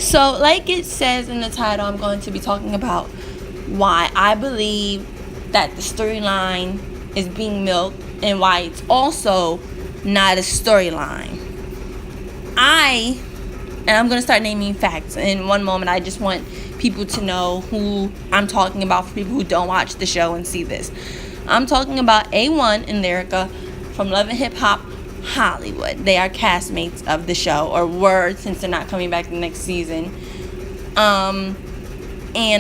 So, like it says in the title, I'm going to be talking about why I believe that the storyline is being milked and why it's also not a storyline. And I'm going to start naming facts in one moment. I just want people to know who I'm talking about for people who don't watch the show and see this. I'm talking about A1 and Lyrica from LHHHollywood. They are castmates of the show, or were, since they're not coming back the next season. And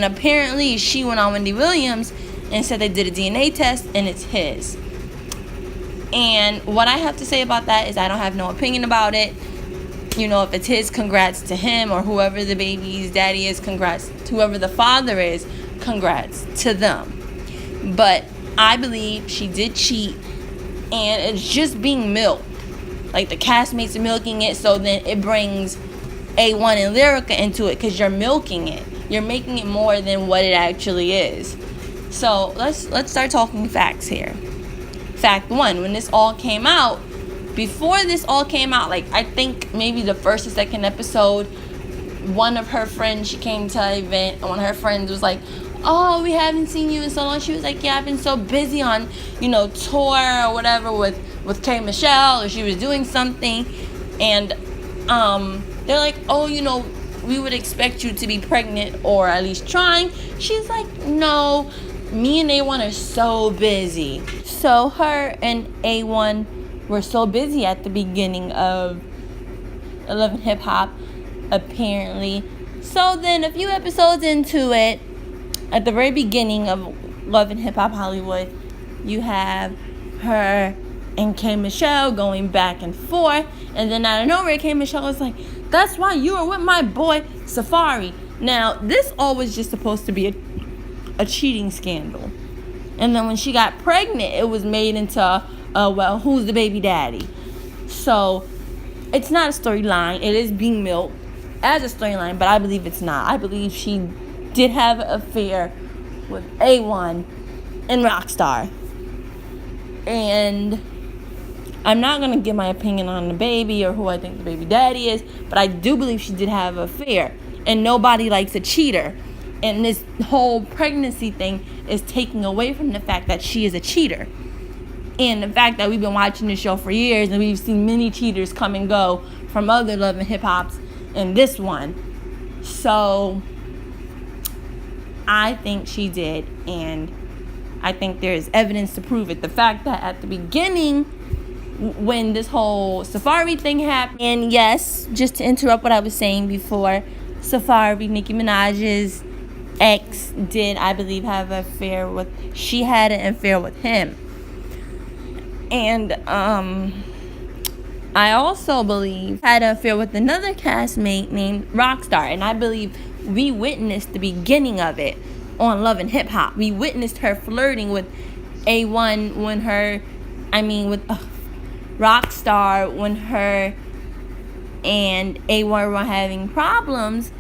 apparently she went on Wendy Williams and said they did a DNA test and it's his. And what I have to say about that is I don't have no opinion about it. You know, if it's his, congrats to him, or whoever the baby's daddy is, congrats to whoever the father is, congrats to them. But I believe she did cheat, and it's just being milked. Like, the castmates are milking it, so then it brings A1 and Lyrica into it because you're milking it. You're making it more than what it actually is. So let's start talking facts here. Fact one, when this all came out, before this all came out, like, I think maybe the first or second episode, one of her friends, she came to an event, and one of her friends was like, oh, we haven't seen you in so long. She was like, yeah, I've been so busy on, tour or whatever with K. Michelle, or she was doing something. And they're like, oh, we would expect you to be pregnant or at least trying. She's like, no, me and A1 are so busy. So her and A1 were so busy at the beginning of Love and Hip Hop, apparently. So then a few episodes into it, at the very beginning of Love and Hip Hop Hollywood, you have her and K. Michelle going back and forth. And then out of nowhere, K. Michelle was like, that's why you were with my boy Safari. Now, this all was just supposed to be a cheating scandal. And then when she got pregnant, it was made into, well, who's the baby daddy? So it's not a storyline. It is being milked as a storyline, but I believe it's not. I believe she did have an affair with A1 and Rockstar. And I'm not going to give my opinion on the baby or who I think the baby daddy is, but I do believe she did have an affair. And nobody likes a cheater. And this whole pregnancy thing is taking away from the fact that she is a cheater. And the fact that we've been watching this show for years and we've seen many cheaters come and go from other Love and Hip Hops and this one. So I think she did, and I think there's evidence to prove it. The fact that at the beginning, when this whole Safari thing happened, and yes, just to interrupt what I was saying before, Safari, Nicki Minaj's ex, did, I believe, have an affair with, she had an affair with him. And I also believe had an affair with another castmate named Rockstar, and I believe we witnessed the beginning of it on Love and Hip Hop. We witnessed her flirting with A1 with Rockstar when her and A1 were having problems.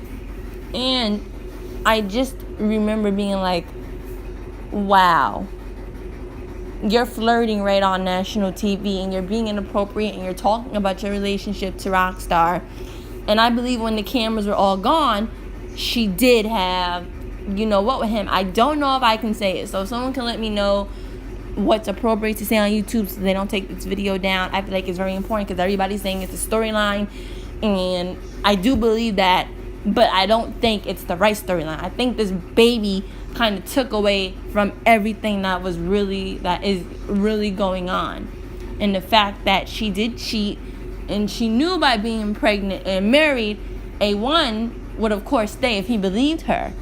And I just remember being like, wow, you're flirting right on national TV and you're being inappropriate and you're talking about your relationship to Rockstar. And I believe when the cameras were all gone, she did have, what with him. I don't know if I can say it. So if someone can let me know what's appropriate to say on YouTube so they don't take this video down, I feel like it's very important because everybody's saying it's a storyline. And I do believe that, but I don't think it's the right storyline. I think this baby kind of took away from everything that is really going on. And the fact that she did cheat and she knew by being pregnant and married, A1 would of course stay if he believed her.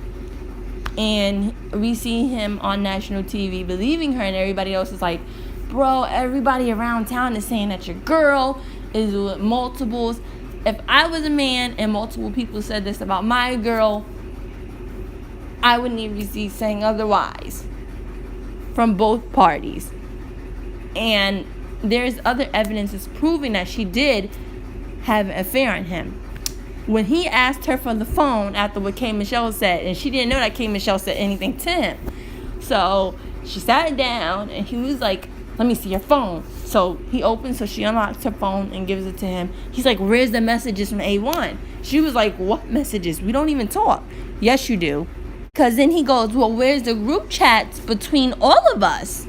And we see him on national TV believing her, and everybody else is like, bro, everybody around town is saying that your girl is with multiples. If I was a man and multiple people said this about my girl, I wouldn't even be saying otherwise from both parties. And there's other evidence that's proving that she did have an affair on him. When he asked her for the phone after what K. Michelle said, and she didn't know that K. Michelle said anything to him. So she sat down and he was like, let me see your phone. So he opens, so she unlocks her phone and gives it to him. He's like, where's the messages from A1? She was like, what messages? We don't even talk. Yes, you do. Because then he goes, well, where's the group chats between all of us?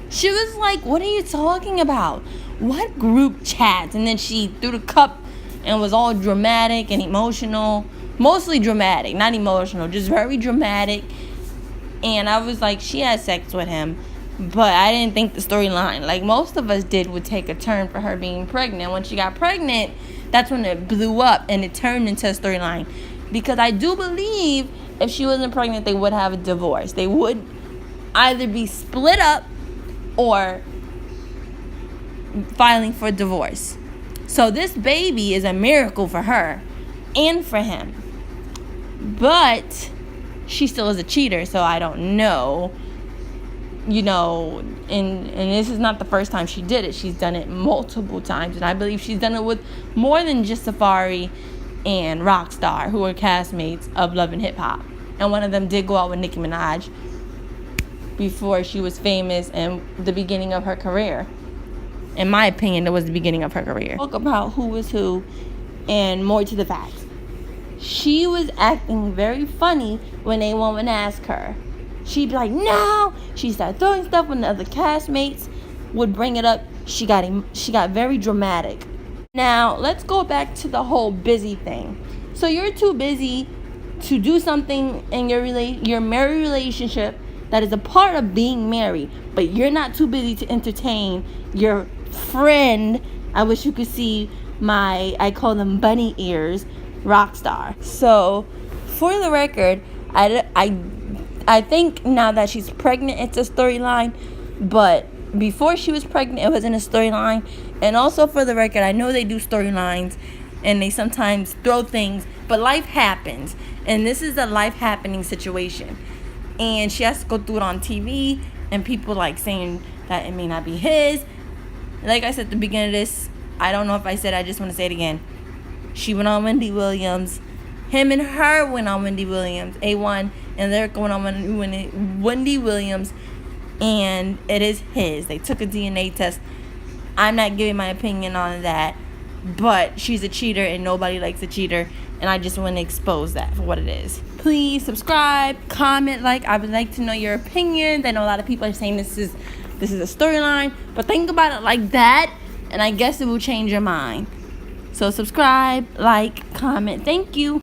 She was like, what are you talking about? What group chats? And then she threw the cup and was all dramatic and emotional. Mostly dramatic, not emotional, just very dramatic. And I was like, she had sex with him. But I didn't think the storyline, like most of us did, would take a turn for her being pregnant. When she got pregnant, that's when it blew up and it turned into a storyline. Because I do believe if she wasn't pregnant, they would have a divorce. They would either be split up or filing for divorce. So this baby is a miracle for her and for him. But she still is a cheater, so I don't know. You know, and this is not the first time she did it. She's done it multiple times, and I believe she's done it with more than just Safari and Rockstar, who are castmates of Love and Hip Hop. And one of them did go out with Nicki Minaj before she was famous and the beginning of her career. In my opinion, it was the beginning of her career. Talk about who was who and more to the facts. She was acting very funny when A1 would ask her. She'd be like, no. She started throwing stuff when the other castmates would bring it up. She got very dramatic. Now, let's go back to the whole busy thing. So you're too busy to do something in your married relationship that is a part of being married, but you're not too busy to entertain your friend. I wish you could see I call them bunny ears, Rockstar. So, for the record, I think now that she's pregnant, it's a storyline. But before she was pregnant, it wasn't a storyline. And also, for the record, I know they do storylines and they sometimes throw things, but life happens. And this is a life happening situation. And she has to go through it on TV, and people like saying that it may not be his. Like I said at the beginning of this, I don't know if I said it, I just want to say it again. She went on Wendy Williams. Him and her went on Wendy Williams, A1, and they're going on Wendy Williams, and it is his. They took a DNA test. I'm not giving my opinion on that, but she's a cheater, and nobody likes a cheater, and I just want to expose that for what it is. Please subscribe, comment, like. I would like to know your opinions. I know a lot of people are saying this is a storyline, but think about it like that, and I guess it will change your mind. So subscribe, like, comment. Thank you.